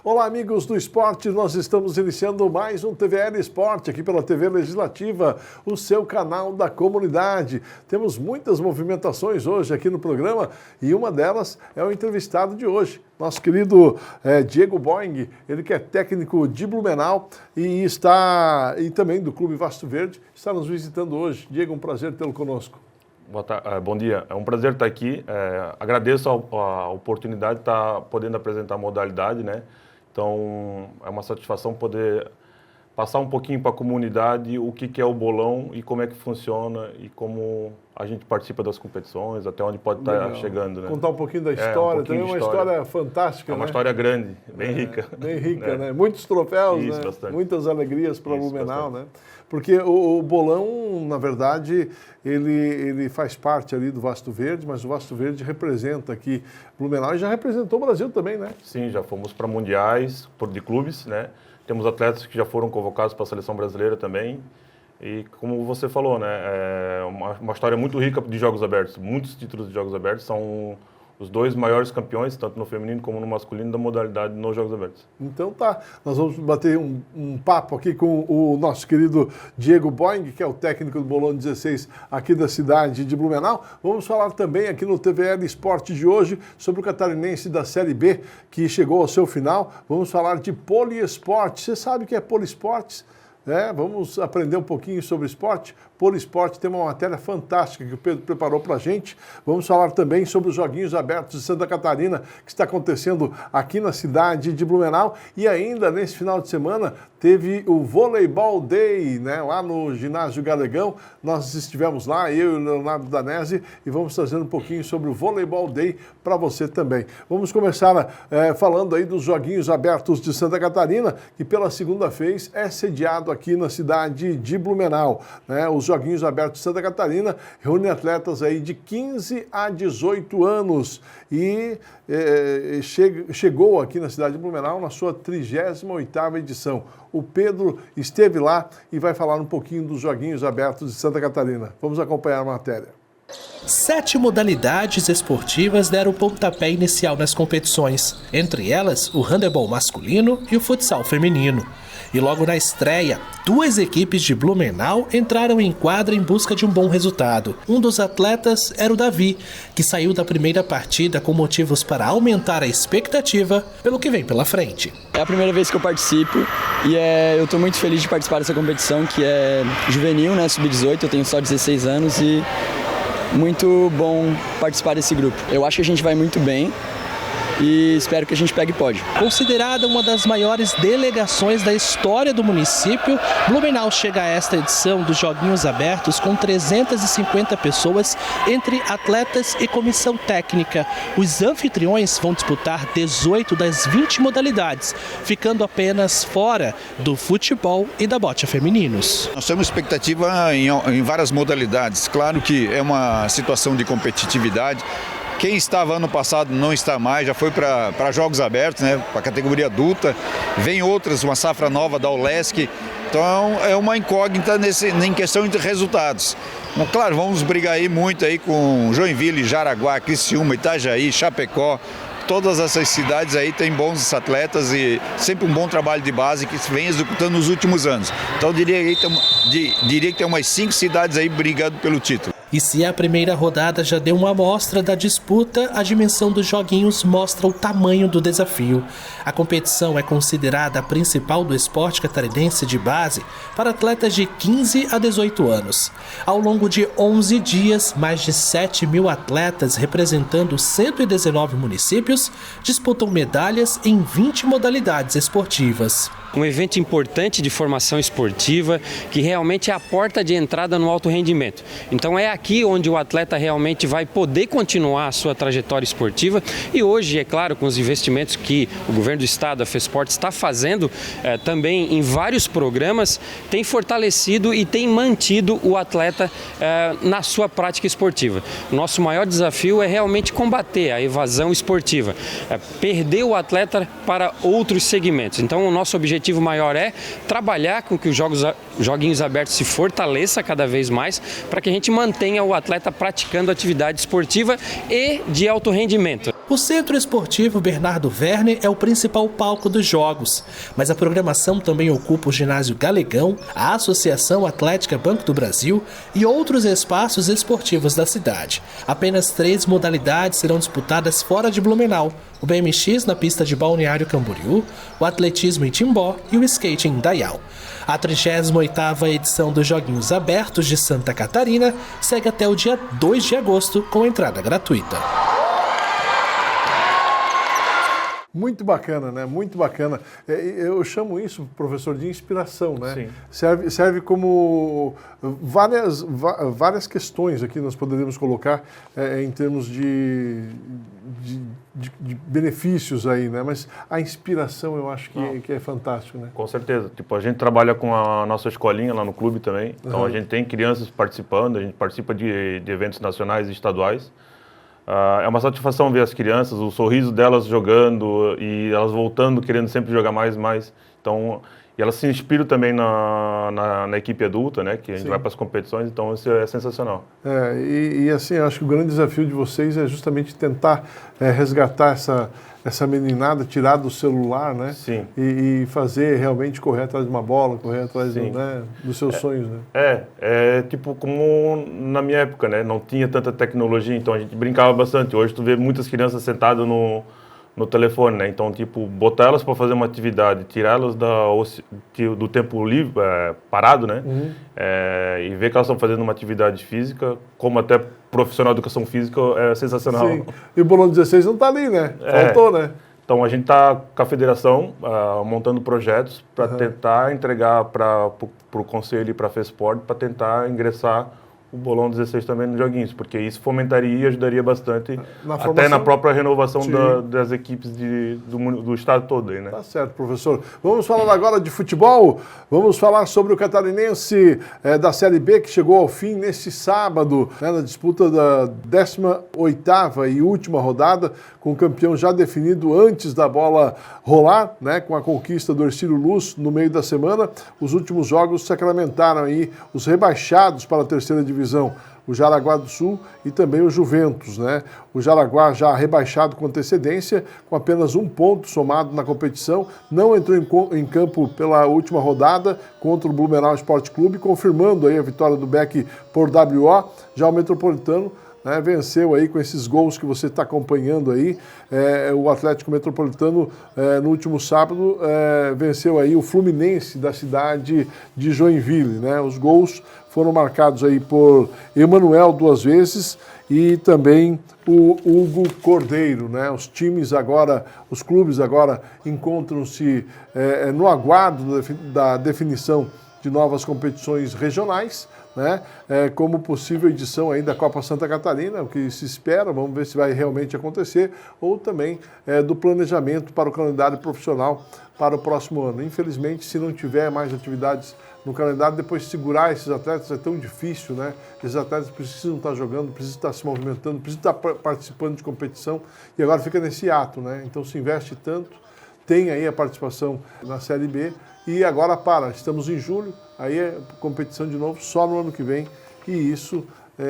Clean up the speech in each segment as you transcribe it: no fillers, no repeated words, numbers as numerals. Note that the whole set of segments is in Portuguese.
Olá, amigos do esporte, nós estamos iniciando mais um TVL Esporte aqui pela TV Legislativa, o seu canal da comunidade. Temos muitas movimentações hoje aqui no programa e uma delas é o entrevistado de hoje, nosso querido Diego Boing, ele que é técnico de Blumenau e também do Clube Vasto Verde, está nos visitando hoje. Diego, um prazer tê-lo conosco. Bom dia, é um prazer estar aqui. Agradeço a oportunidade de estar podendo apresentar a modalidade, né? Então, é uma satisfação poder passar um pouquinho para a comunidade o que é o bolão e como é que funciona e como a gente participa das competições, até onde pode estar chegando, né? Contar um pouquinho da história, também uma história fantástica, né? É uma história grande, bem rica. Bem rica, né? Muitos troféus, Isso, né? Bastante. Muitas alegrias para Blumenau, né? Porque o bolão, na verdade, ele faz parte ali do Vasto Verde, mas o Vasto Verde representa aqui Blumenau e já representou o Brasil também, né? Sim, já fomos para mundiais de clubes, né? Temos atletas que já foram convocados para a seleção brasileira também. E como você falou, né, é uma história muito rica de Jogos Abertos. Muitos títulos de Jogos Abertos são os dois maiores campeões, tanto no feminino como no masculino, da modalidade nos Jogos Abertos. Então tá, nós vamos bater um papo aqui com o nosso querido Diego Boing, que é o técnico do Bolão 16 aqui da cidade de Blumenau. Vamos falar também aqui no TVL Esporte de hoje sobre o catarinense da Série B, que chegou ao seu final. Vamos falar de poliesporte. Você sabe o que é poliesportes? Vamos aprender um pouquinho sobre esporte. Poliesporte tem uma matéria fantástica que o Pedro preparou para a gente. Vamos falar também sobre os Joguinhos Abertos de Santa Catarina, que está acontecendo aqui na cidade de Blumenau. E ainda, nesse final de semana, teve o Voleibol Day, né, lá no Ginásio Galegão. Nós estivemos lá, eu e o Leonardo Danese, e vamos trazer um pouquinho sobre o Voleibol Day para você também. Vamos começar falando aí dos Joguinhos Abertos de Santa Catarina, que pela segunda vez é sediado aqui na cidade de Blumenau, né? Os Joguinhos Abertos de Santa Catarina reúnem atletas aí de 15 a 18 anos e chegou aqui na cidade de Blumenau na sua 38ª edição. O Pedro esteve lá e vai falar um pouquinho dos Joguinhos Abertos de Santa Catarina. Vamos acompanhar a matéria. 7 modalidades esportivas deram o pontapé inicial nas competições, entre elas o handebol masculino e o futsal feminino. E logo na estreia, 2 equipes de Blumenau entraram em quadra em busca de um bom resultado. Um dos atletas era o Davi, que saiu da primeira partida com motivos para aumentar a expectativa pelo que vem pela frente. É a primeira vez que eu participo e eu estou muito feliz de participar dessa competição que é juvenil, né, sub-18, eu tenho só 16 anos e muito bom participar desse grupo. Eu acho que a gente vai muito bem e espero que a gente pegue pódio. Considerada uma das maiores delegações da história do município, Blumenau chega a esta edição dos Joguinhos Abertos com 350 pessoas, entre atletas e comissão técnica. Os anfitriões vão disputar 18 das 20 modalidades, ficando apenas fora do futebol e da bote femininos. Nós temos expectativa em várias modalidades. Claro que é uma situação de competitividade. Quem estava ano passado não está mais, já foi para Jogos Abertos, né, para a categoria adulta. Vem outras, uma safra nova da ULESC. Então é uma incógnita em questão de resultados. Mas, claro, vamos brigar aí muito aí com Joinville, Jaraguá, Criciúma, Itajaí, Chapecó. Todas essas cidades aí têm bons atletas e sempre um bom trabalho de base que se vem executando nos últimos anos. Então eu diria que tem umas 5 cidades aí brigando pelo título. E se a primeira rodada já deu uma amostra da disputa, a dimensão dos joguinhos mostra o tamanho do desafio. A competição é considerada a principal do esporte catarinense de base para atletas de 15 a 18 anos. Ao longo de 11 dias, mais de 7.000 atletas representando 119 municípios disputam medalhas em 20 modalidades esportivas. Um evento importante de formação esportiva que realmente é a porta de entrada no alto rendimento. Então é aqui onde o atleta realmente vai poder continuar a sua trajetória esportiva e hoje, é claro, com os investimentos que o governo do estado, a FESPORT, está fazendo também em vários programas, tem fortalecido e tem mantido o atleta na sua prática esportiva. O nosso maior desafio é realmente combater a evasão esportiva, perder o atleta para outros segmentos. Então o nosso objetivo maior é trabalhar com que os Joguinhos Abertos se fortaleça cada vez mais para que a gente mantenha o atleta praticando atividade esportiva e de alto rendimento. O Centro Esportivo Bernardo Verne é o principal palco dos jogos, mas a programação também ocupa o Ginásio Galegão, a Associação Atlética Banco do Brasil e outros espaços esportivos da cidade. Apenas 3 modalidades serão disputadas fora de Blumenau: o BMX na pista de Balneário Camboriú, o atletismo em Timbó e o skate em Indaial. A 38ª edição dos Joguinhos Abertos de Santa Catarina segue até o dia 2 de agosto com entrada gratuita. Muito bacana, né? Muito bacana. Eu chamo isso, professor, de inspiração, né? Sim. Serve como várias questões aqui nós poderíamos colocar em termos de benefícios aí, né? Mas a inspiração eu acho que é fantástico, né? Com certeza. Tipo, a gente trabalha com a nossa escolinha lá no clube também. Então a gente tem crianças participando, a gente participa de eventos nacionais e estaduais. É uma satisfação ver as crianças, o sorriso delas jogando e elas voltando, querendo sempre jogar mais e mais. Então, e elas se inspiram também na equipe adulta, né? Que a gente vai para as competições, então isso é sensacional. E assim, eu acho que o grande desafio de vocês é justamente tentar resgatar essa meninada, tirar do celular, né? Sim. E fazer realmente correr atrás de uma bola, correr atrás dos seus sonhos, né? Tipo como na minha época, né? Não tinha tanta tecnologia, então a gente brincava bastante. Hoje tu vê muitas crianças sentadas no telefone, né? Então, tipo, botar elas para fazer uma atividade, tirar elas do tempo livre, parado, né? E ver que elas estão fazendo uma atividade física, como até profissional de educação física, é sensacional. Sim. E o Bolão 16 não está ali, né? Faltou, né? Então, a gente está com a federação montando projetos para tentar entregar para o conselho e para a FESPORT, para tentar ingressar o Bolão 16 também nos joguinhos, porque isso fomentaria e ajudaria bastante até na própria renovação das equipes do estado todo aí, né? Tá certo, professor. Vamos falar agora de futebol, vamos falar sobre o catarinense da Série B, que chegou ao fim neste sábado, né, na disputa da 18ª e última rodada, com o campeão já definido antes da bola rolar, né, com a conquista do Hercílio Luz no meio da semana. Os últimos jogos sacramentaram aí os rebaixados para a terceira divisão, o Jaraguá do Sul e também o Juventus, né? O Jaraguá já rebaixado com antecedência, com apenas 1 ponto somado na competição, não entrou em campo pela última rodada contra o Blumenau Esporte Clube, confirmando aí a vitória do Beck por WO. Já o Metropolitano, né, venceu aí com esses gols que você está acompanhando aí. O Atlético Metropolitano no último sábado venceu aí o Fluminense da cidade de Joinville, né? Os gols foram marcados aí por Emanuel 2 vezes e também o Hugo Cordeiro, né? Os clubes agora encontram-se no aguardo da definição de novas competições regionais, né? Como possível edição aí da Copa Santa Catarina, o que se espera, vamos ver se vai realmente acontecer, ou também do planejamento para o calendário profissional para o próximo ano. Infelizmente, se não tiver mais atividades no calendário, depois segurar esses atletas é tão difícil, né? Esses atletas precisam estar jogando, precisam estar se movimentando, precisam estar participando de competição e agora fica nesse ato, né? Então se investe tanto, tem aí a participação na Série B e agora estamos em julho, aí é competição de novo só no ano que vem e isso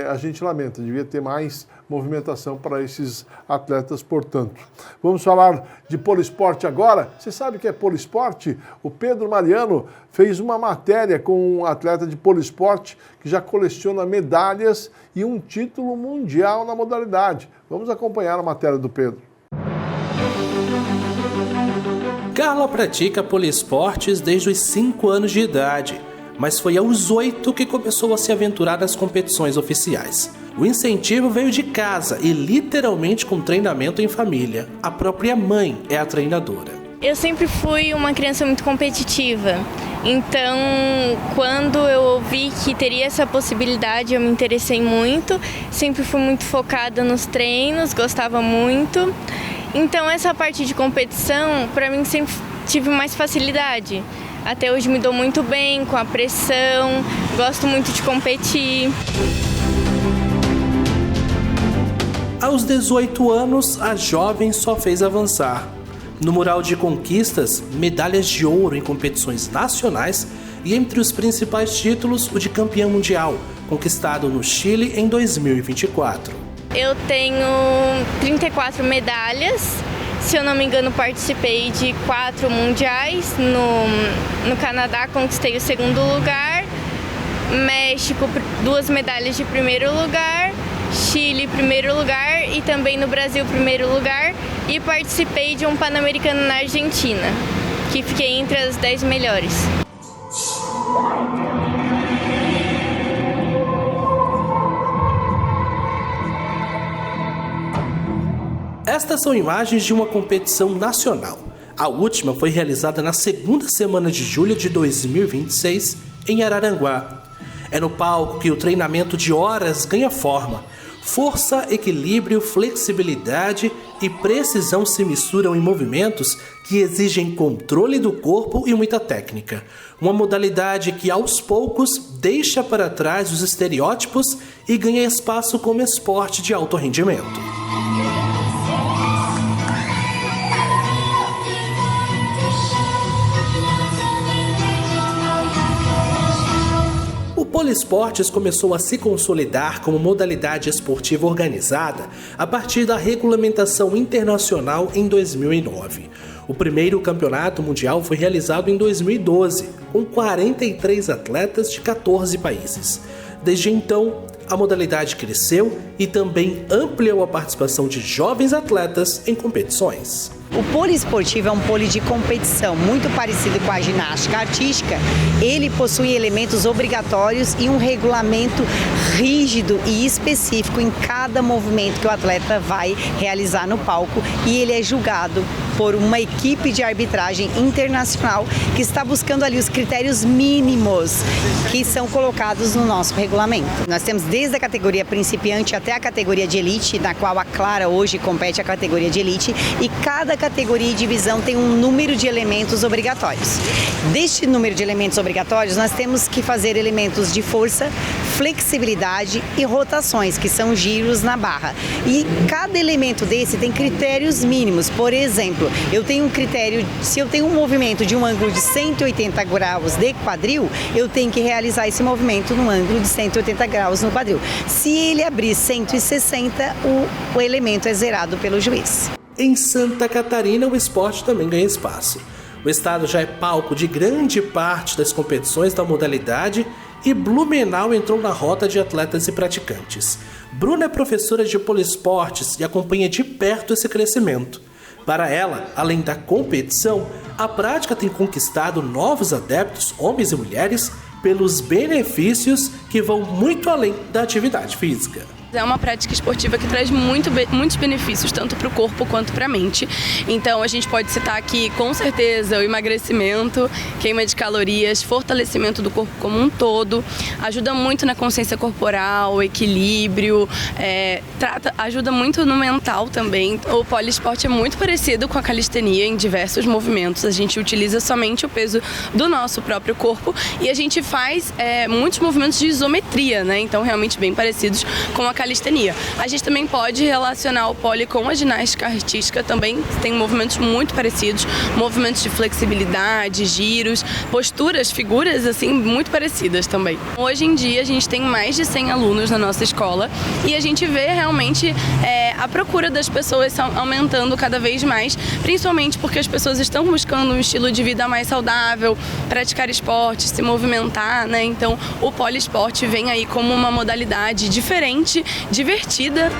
a gente lamenta, devia ter mais movimentação para esses atletas, portanto. Vamos falar de poliesporte agora. Você sabe o que é poliesporte? O Pedro Mariano fez uma matéria com um atleta de poliesporte que já coleciona medalhas e um título mundial na modalidade. Vamos acompanhar a matéria do Pedro. Carla pratica poliesportes desde os 5 anos de idade, mas foi aos 8 que começou a se aventurar nas competições oficiais. O incentivo veio de casa e literalmente com treinamento em família. A própria mãe é a treinadora. Eu sempre fui uma criança muito competitiva, então quando eu ouvi que teria essa possibilidade eu me interessei muito, sempre fui muito focada nos treinos, gostava muito. Então essa parte de competição, para mim sempre tive mais facilidade. Até hoje me dou muito bem com a pressão, gosto muito de competir. Aos 18 anos, a jovem só fez avançar. No mural de conquistas, medalhas de ouro em competições nacionais e entre os principais títulos, o de campeão mundial, conquistado no Chile em 2024. Eu tenho 34 medalhas. Se eu não me engano, participei de 4 mundiais. No Canadá, conquistei o 2º lugar. México, 2 medalhas de 1º lugar. Chile, 1º lugar. E também no Brasil, 1º lugar. E participei de um Pan-Americano na Argentina, que fiquei entre as 10 melhores. Estas são imagens de uma competição nacional. A última foi realizada na 2ª semana de julho de 2026, em Araranguá. É no palco que o treinamento de horas ganha forma. Força, equilíbrio, flexibilidade e precisão se misturam em movimentos que exigem controle do corpo e muita técnica. Uma modalidade que, aos poucos, deixa para trás os estereótipos e ganha espaço como esporte de alto rendimento. O poliesportes começou a se consolidar como modalidade esportiva organizada a partir da regulamentação internacional em 2009. O primeiro campeonato mundial foi realizado em 2012, com 43 atletas de 14 países. Desde então, a modalidade cresceu e também ampliou a participação de jovens atletas em competições. O poliesportivo é um pole de competição muito parecido com a ginástica artística. Ele possui elementos obrigatórios e um regulamento rígido e específico em cada movimento que o atleta vai realizar no palco, e ele é julgado por uma equipe de arbitragem internacional que está buscando ali os critérios mínimos que são colocados no nosso regulamento. Nós temos desde a categoria principiante até a categoria de elite, na qual a Clara hoje compete a categoria de elite, e cada categoria e divisão tem um número de elementos obrigatórios. Deste número de elementos obrigatórios, nós temos que fazer elementos de força, flexibilidade e rotações, que são giros na barra. E cada elemento desse tem critérios mínimos. Por exemplo, eu tenho um critério, se eu tenho um movimento de um ângulo de 180 graus de quadril, eu tenho que realizar esse movimento no ângulo de 180 graus no quadril. Se ele abrir 160, o elemento é zerado pelo juiz. Em Santa Catarina, o esporte também ganha espaço. O estado já é palco de grande parte das competições da modalidade e Blumenau entrou na rota de atletas e praticantes. Bruna é professora de poliesportes e acompanha de perto esse crescimento. Para ela, além da competição, a prática tem conquistado novos adeptos, homens e mulheres, pelos benefícios que vão muito além da atividade física. É uma prática esportiva que traz muitos benefícios, tanto para o corpo quanto para a mente. Então a gente pode citar aqui, com certeza, o emagrecimento, queima de calorias, fortalecimento do corpo como um todo, ajuda muito na consciência corporal, equilíbrio, ajuda muito no mental também. O poliesporte é muito parecido com a calistenia em diversos movimentos. A gente utiliza somente o peso do nosso próprio corpo e a gente faz muitos movimentos de isometria, né? Então realmente bem parecidos com a calistenia. A gente também pode relacionar o pole com a ginástica artística, também tem movimentos muito parecidos, movimentos de flexibilidade, giros, posturas, figuras assim muito parecidas também. Hoje em dia a gente tem mais de 100 alunos na nossa escola e a gente vê realmente a procura das pessoas aumentando cada vez mais, principalmente porque as pessoas estão buscando um estilo de vida mais saudável, praticar esporte, se movimentar, né? Então o poliesporte vem aí como uma modalidade diferente, divertida.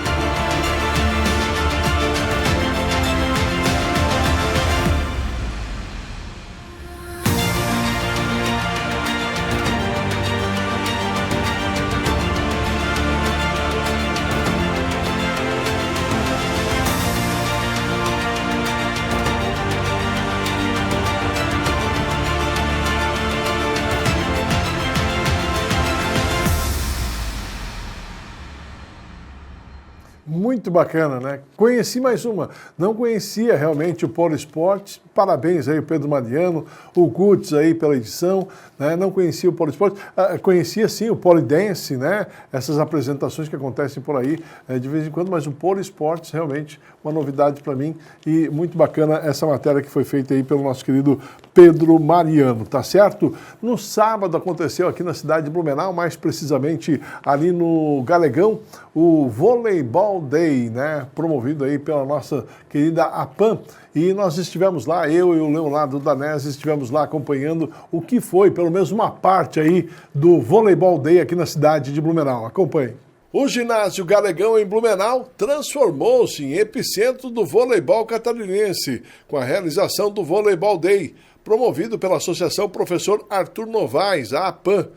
Muito bacana, né? Conheci mais uma. Não conhecia realmente o Polo Esporte. Parabéns aí, o Pedro Mariano, o Gutz aí pela edição, né? Não conhecia o Polo Esporte. Conhecia sim o Polidense, né? Essas apresentações que acontecem por aí de vez em quando, mas o Polo Esporte realmente uma novidade para mim e muito bacana essa matéria que foi feita aí pelo nosso querido Pedro Mariano, tá certo? No sábado aconteceu aqui na cidade de Blumenau, mais precisamente ali no Galegão, o Voleibol Day, né? Promovido aí pela nossa querida APAN. E nós estivemos lá, eu e o Leonardo Danese estivemos lá acompanhando o que foi, pelo menos uma parte aí do Voleibol Day aqui na cidade de Blumenau. Acompanhe. O ginásio Galegão em Blumenau transformou-se em epicentro do voleibol catarinense, com a realização do Voleibol Day, promovido pela Associação Professor Arthur Novaes, a APAN.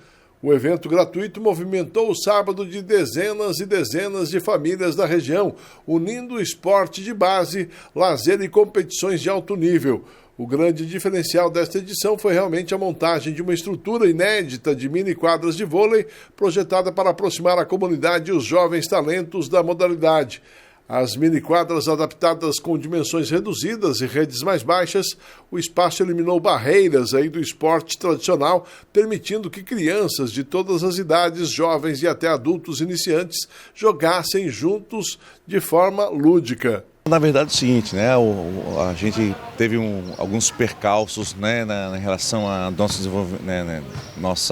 O evento gratuito movimentou o sábado de dezenas e dezenas de famílias da região, unindo esporte de base, lazer e competições de alto nível. O grande diferencial desta edição foi realmente a montagem de uma estrutura inédita de mini quadras de vôlei, projetada para aproximar a comunidade e os jovens talentos da modalidade. As mini-quadras adaptadas com dimensões reduzidas e redes mais baixas, o espaço eliminou barreiras aí do esporte tradicional, permitindo que crianças de todas as idades, jovens e até adultos iniciantes, jogassem juntos de forma lúdica. Na verdade é o seguinte, né? A gente teve alguns percalços, né, na relação ao nosso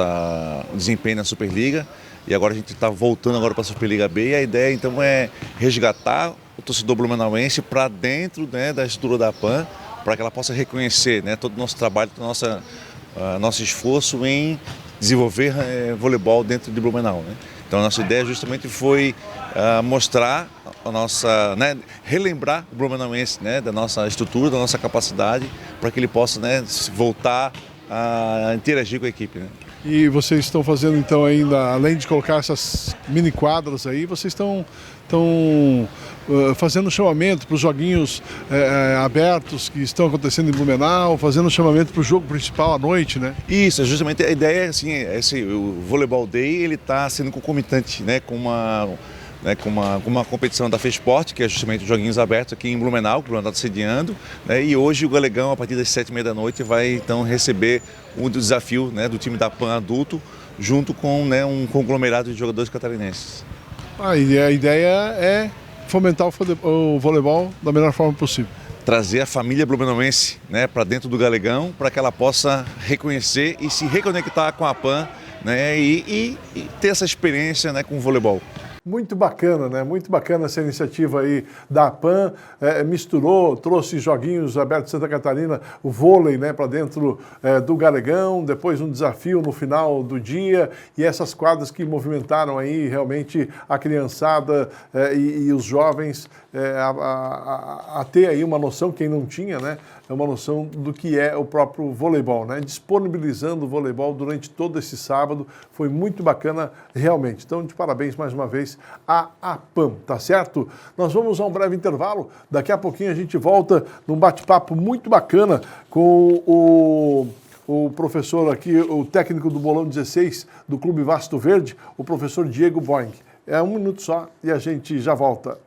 desempenho na Superliga. E agora a gente está voltando agora para a Superliga B e a ideia então é resgatar o torcedor blumenauense para dentro, né, da estrutura da APAN, para que ela possa reconhecer, né, todo o nosso trabalho, todo o nosso esforço em desenvolver voleibol dentro de Blumenau, né? Então a nossa ideia justamente foi mostrar a nossa, né, relembrar o blumenauense, né, da nossa estrutura, da nossa capacidade, para que ele possa, né, voltar a interagir com a equipe, né? E vocês estão fazendo então ainda, além de colocar essas mini quadras aí, vocês estão fazendo chamamento para os joguinhos abertos que estão acontecendo em Blumenau, fazendo chamamento para o jogo principal à noite, né? Isso, justamente a ideia assim, o Voleibol Day ele está sendo concomitante, né, com uma competição da FESPORT, que é justamente os joguinhos abertos aqui em Blumenau, que o Blumenau está sediando, né, e hoje o Galegão, a partir das 7h30 da noite, vai então receber um desafio, né, do time da PAN adulto, junto com, né, um conglomerado de jogadores catarinenses. E a ideia é fomentar o voleibol da melhor forma possível. Trazer a família blumenauense, né, para dentro do Galegão, para que ela possa reconhecer e se reconectar com a PAN, né, e ter essa experiência, né, com o voleibol. Muito bacana, né? Muito bacana essa iniciativa aí da APAN, trouxe joguinhos abertos de Santa Catarina, o vôlei, né, para dentro do Galegão, depois um desafio no final do dia e essas quadras que movimentaram aí realmente a criançada e os jovens a ter aí uma noção, quem não tinha, né? Uma noção do que é o próprio voleibol, né? Disponibilizando o voleibol durante todo esse sábado, foi muito bacana realmente. Então, de parabéns mais uma vez à APAN, tá certo? Nós vamos a um breve intervalo, daqui a pouquinho a gente volta num bate-papo muito bacana com o professor aqui, o técnico do Bolão 16 do Clube Vasto Verde, o professor Diego Boing. É 1 minuto só e a gente já volta.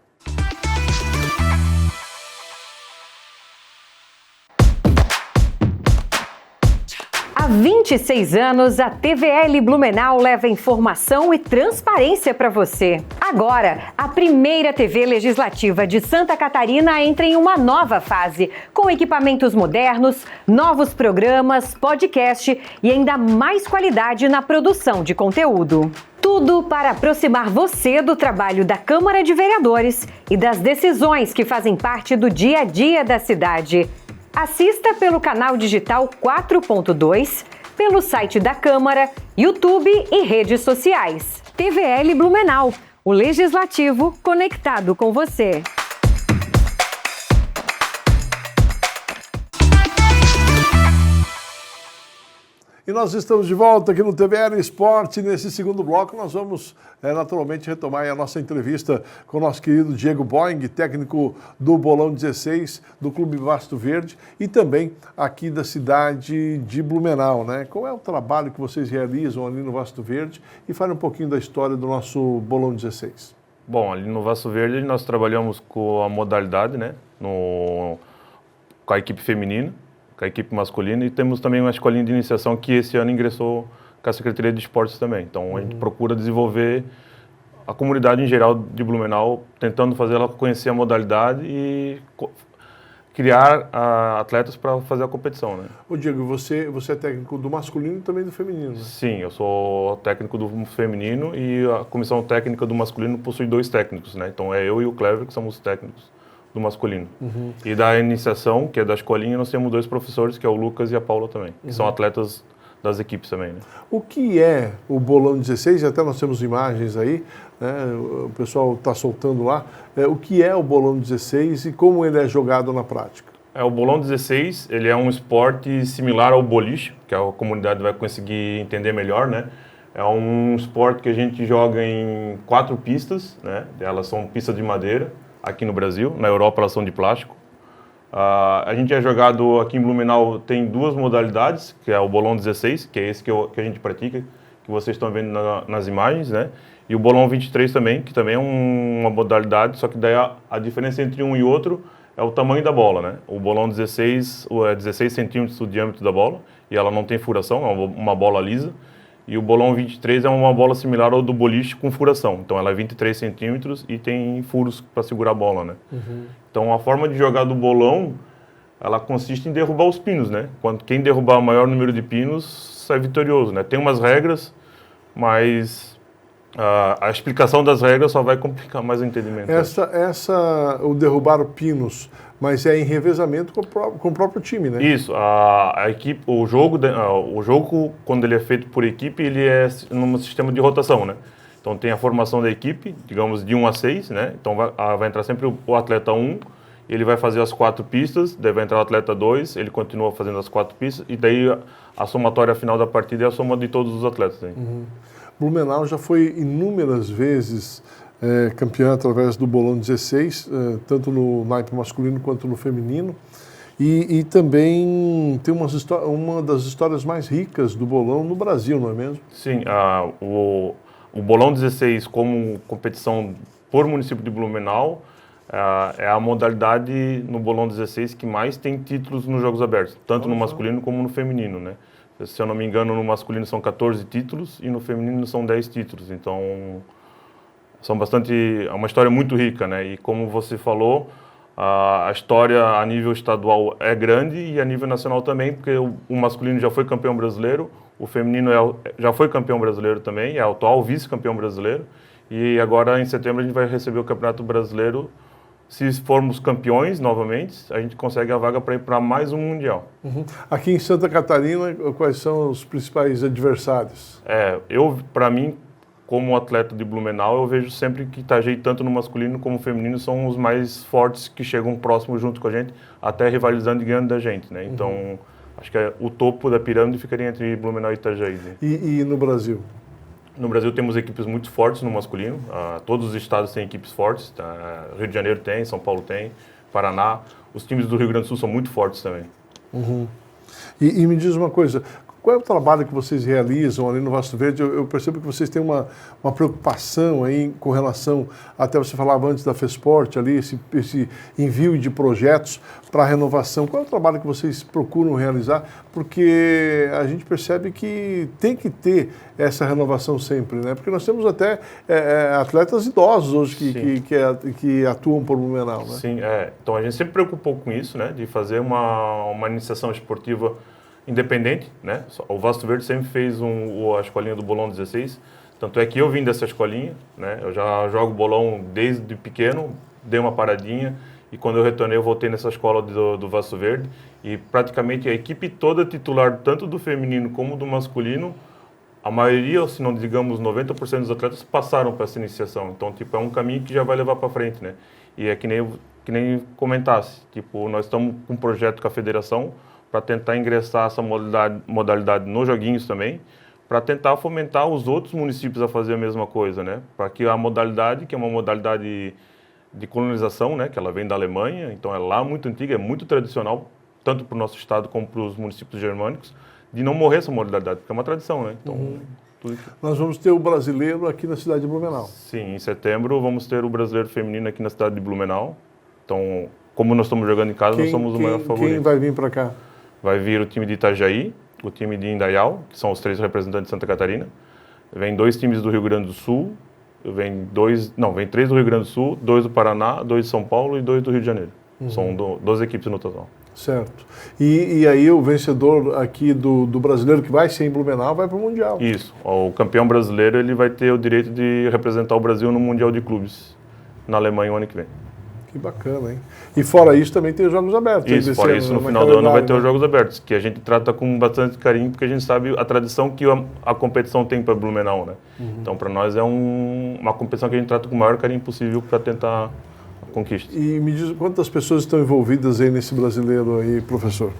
Há 26 anos, a TVL Blumenau leva informação e transparência para você. Agora, a primeira TV legislativa de Santa Catarina entra em uma nova fase, com equipamentos modernos, novos programas, podcast e ainda mais qualidade na produção de conteúdo. Tudo para aproximar você do trabalho da Câmara de Vereadores e das decisões que fazem parte do dia a dia da cidade. Assista pelo canal digital 4.2, pelo site da Câmara, YouTube e redes sociais. TVL Blumenau, o Legislativo conectado com você. E nós estamos de volta aqui no TVL Esporte. Nesse segundo bloco, nós vamos naturalmente retomar a nossa entrevista com o nosso querido Diego Boing, técnico do Bolão 16, do Clube Vasto Verde e também aqui da cidade de Blumenau, né? Qual é o trabalho que vocês realizam ali no Vasto Verde? E fale um pouquinho da história do nosso Bolão 16. Bom, ali no Vaso Verde nós trabalhamos com a modalidade, né? Com a equipe feminina, com a equipe masculina, e temos também uma escolinha de iniciação que esse ano ingressou com a Secretaria de Esportes também. Então a gente procura desenvolver a comunidade em geral de Blumenau, tentando fazer ela conhecer a modalidade e criar atletas para fazer a competição, né? Ô Diego, você é técnico do masculino e também do feminino, né? Sim, eu sou técnico do feminino e a comissão técnica do masculino possui 2 técnicos, né? Então é eu e o Clever que somos técnicos do masculino. E da iniciação, que é da escolinha, nós temos 2 professores, que é o Lucas e a Paula também, que são atletas das equipes também, né? O que é o Bolão 16? Até nós temos imagens aí, né? O pessoal está soltando lá. O que é o Bolão 16 e como ele é jogado na prática? O Bolão 16, ele é um esporte similar ao boliche, que a comunidade vai conseguir entender melhor, né? É um esporte que a gente joga em 4 pistas, né? Elas são pistas de madeira, aqui no Brasil. Na Europa elas são de plástico. A gente é jogado aqui em Blumenau, tem 2 modalidades, que é o Bolão 16, que é esse que a gente pratica, que vocês estão vendo nas imagens, né? E o Bolão 23 também, que também é uma modalidade, só que daí a diferença entre um e outro é o tamanho da bola, né? O Bolão 16 é 16 centímetros o diâmetro da bola, e ela não tem furação, é uma bola lisa. E o Bolão 23 é uma bola similar ao do boliche com furação. Então ela é 23 centímetros e tem furos para segurar a bola, né? Então a forma de jogar do bolão, ela consiste em derrubar os pinos, né? Quem derrubar o maior número de pinos sai vitorioso, né? Tem umas regras, mas a explicação das regras só vai complicar mais o entendimento. O derrubar pinos, mas é em revezamento com o próprio time, né? Isso, a equipe, o jogo, quando ele é feito por equipe, ele é num sistema de rotação, né? Então tem a formação da equipe, digamos, de 1 a 6, né? Então vai entrar sempre o atleta 1, ele vai fazer as 4 pistas, daí vai entrar o atleta 2, ele continua fazendo as 4 pistas, e daí a somatória final da partida é a soma de todos os atletas. Né? Blumenau já foi inúmeras vezes campeão através do Bolão 16, tanto no naipe masculino quanto no feminino. E também tem uma das histórias mais ricas do bolão no Brasil, não é mesmo? Sim, o Bolão 16 como competição por município de Blumenau é a modalidade no Bolão 16 que mais tem títulos nos Jogos Abertos, tanto no masculino como no feminino, né? Se eu não me engano, no masculino são 14 títulos e no feminino são 10 títulos, então é uma história muito rica, né? E como você falou, a história a nível estadual é grande e a nível nacional também, porque o masculino já foi campeão brasileiro, o feminino já foi campeão brasileiro também, é o atual vice-campeão brasileiro, e agora em setembro a gente vai receber o Campeonato Brasileiro. Se formos campeões novamente, a gente consegue a vaga para ir para mais um Mundial. Aqui em Santa Catarina, quais são os principais adversários? Para mim, como atleta de Blumenau, eu vejo sempre que Itajaí, tanto no masculino como no feminino, são os mais fortes que chegam próximo junto com a gente, até rivalizando e ganhando da gente, né? Então, acho que o topo da pirâmide ficaria entre Blumenau e Itajaí. Né? E no Brasil? No Brasil temos equipes muito fortes no masculino, todos os estados têm equipes fortes, Rio de Janeiro tem, São Paulo tem, Paraná, os times do Rio Grande do Sul são muito fortes também. E me diz uma coisa, qual é o trabalho que vocês realizam ali no Vaso Verde? Eu percebo que vocês têm uma preocupação aí com relação, até você falava antes da FESPORT ali, esse envio de projetos para a renovação. Qual é o trabalho que vocês procuram realizar? Porque a gente percebe que tem que ter essa renovação sempre, né? Porque nós temos até atletas idosos hoje que atuam por Blumenau, né? Sim, então a gente sempre preocupou com isso, né? De fazer uma iniciação esportiva independente, né? O Vaso Verde sempre fez a escolinha do Bolão 16, tanto é que eu vim dessa escolinha, né? Eu já jogo bolão desde pequeno, dei uma paradinha e quando eu retornei eu voltei nessa escola do Vaso Verde e praticamente a equipe toda titular, tanto do feminino como do masculino, a maioria, se não digamos 90% dos atletas passaram para essa iniciação, então é um caminho que já vai levar para frente, né? E é que nem comentasse, nós estamos com um projeto com a federação para tentar ingressar essa modalidade nos joguinhos também, para tentar fomentar os outros municípios a fazer a mesma coisa, né? Para que a modalidade, que é uma modalidade de colonização, né? Que ela vem da Alemanha, então é lá muito antiga, é muito tradicional, tanto para o nosso estado como para os municípios germânicos, de não morrer essa modalidade, porque é uma tradição, né? Então, Nós vamos ter o brasileiro aqui na cidade de Blumenau. Sim, em setembro vamos ter o brasileiro feminino aqui na cidade de Blumenau. Então, como nós estamos jogando em casa, nós somos o maior favorito. Quem vai vir para cá? Vai vir o time de Itajaí, o time de Indaial, que são os 3 representantes de Santa Catarina. Vem 2 times do Rio Grande do Sul, vem 3 do Rio Grande do Sul, 2 do Paraná, 2 de São Paulo e 2 do Rio de Janeiro. São 12 equipes no total. Certo. E aí o vencedor aqui do brasileiro, que vai ser em Blumenau, vai para o Mundial. Isso. O campeão brasileiro ele vai ter o direito de representar o Brasil no Mundial de Clubes, na Alemanha, o ano que vem. Que bacana, hein? E fora isso também tem os Jogos Abertos. Isso, fora isso, no final do ano vai ter os Jogos Abertos, que a gente trata com bastante carinho, porque a gente sabe a tradição que a competição tem para Blumenau, né? Então, para nós é uma competição que a gente trata com o maior carinho possível para tentar conquistas. E me diz, quantas pessoas estão envolvidas aí nesse brasileiro aí, professor?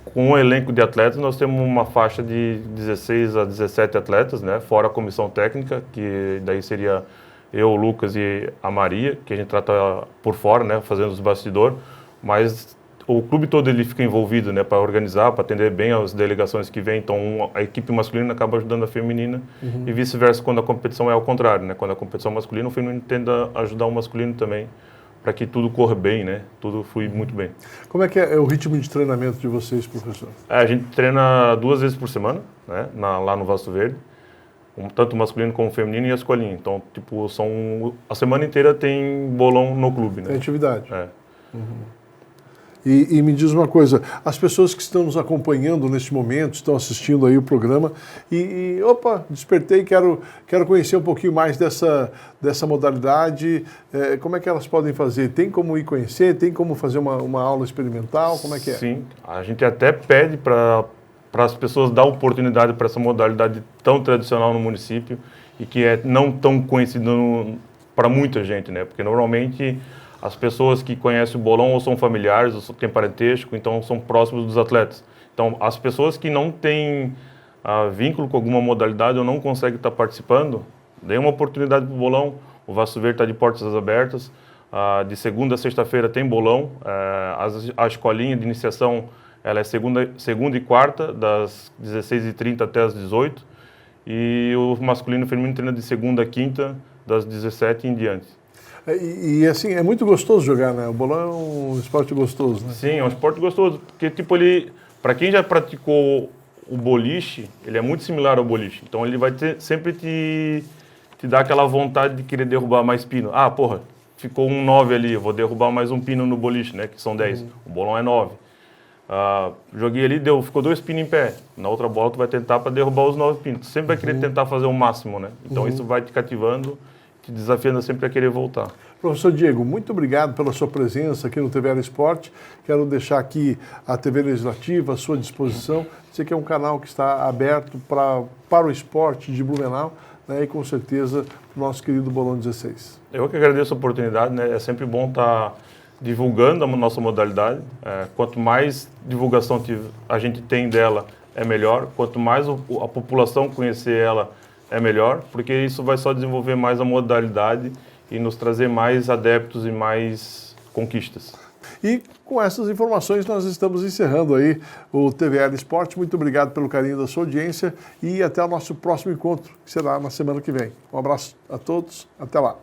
Com o elenco de atletas, nós temos uma faixa de 16 a 17 atletas, né? Fora a comissão técnica, que daí seria eu, o Lucas e a Maria, que a gente trata por fora, né? Fazendo os bastidores, mas o clube todo ele fica envolvido, né? Para organizar, para atender bem as delegações que vêm. Então, a equipe masculina acaba ajudando a feminina e vice-versa quando a competição é ao contrário, né? Quando a competição é masculina, o feminino tenta ajudar o masculino também, para que tudo corra bem, né? Tudo flui muito bem. Como é que é o ritmo de treinamento de vocês, professor? A gente treina 2 vezes por semana, né? Lá no Vasto Verde, tanto masculino como feminino e a escolinha. Então, tipo, a semana inteira tem bolão no clube, né? Tem atividade. É. E me diz uma coisa, as pessoas que estão nos acompanhando neste momento, estão assistindo aí o programa opa, despertei, quero conhecer um pouquinho mais dessa modalidade, como é que elas podem fazer? Tem como ir conhecer? Tem como fazer uma aula experimental? Como é que é? Sim, a gente até pede para as pessoas dar oportunidade para essa modalidade tão tradicional no município e que é não tão conhecida para muita gente, né? Porque normalmente as pessoas que conhecem o bolão ou são familiares, ou têm parentesco, então são próximos dos atletas. Então, as pessoas que não têm vínculo com alguma modalidade ou não conseguem estar participando, dê uma oportunidade para o bolão. O Vasto Verde está de portas abertas. De segunda a sexta-feira tem bolão. A escolinha de iniciação ela é segunda e quarta, das 16h30 até as 18h. E o masculino e o feminino treina de segunda a quinta, das 17h em diante. E assim, é muito gostoso jogar, né? O bolão é um esporte gostoso, né? Sim, é um esporte gostoso, porque tipo, para quem já praticou o boliche, ele é muito similar ao boliche. Então ele vai sempre te dar aquela vontade de querer derrubar mais pino. Porra, ficou um 9 ali, eu vou derrubar mais um pino no boliche, né? Que são 10. O bolão é 9. Joguei ali, ficou 2 pinos em pé. Na outra bola tu vai tentar para derrubar os 9 pinos. Tu sempre vai querer tentar fazer o máximo, né? Então isso vai te cativando, te desafiando sempre a querer voltar. Professor Diego, muito obrigado pela sua presença aqui no TVL Esporte. Quero deixar aqui a TV Legislativa à sua disposição. Sei que é um canal que está aberto para o esporte de Blumenau, né, e com certeza para o nosso querido Bolão 16. Eu que agradeço a oportunidade, né? É sempre bom estar divulgando a nossa modalidade. Quanto mais divulgação a gente tem dela, é melhor. Quanto mais a população conhecer ela, é melhor, porque isso vai só desenvolver mais a modalidade e nos trazer mais adeptos e mais conquistas. E com essas informações nós estamos encerrando aí o TVL Esporte. Muito obrigado pelo carinho da sua audiência e até o nosso próximo encontro, que será na semana que vem. Um abraço a todos, até lá.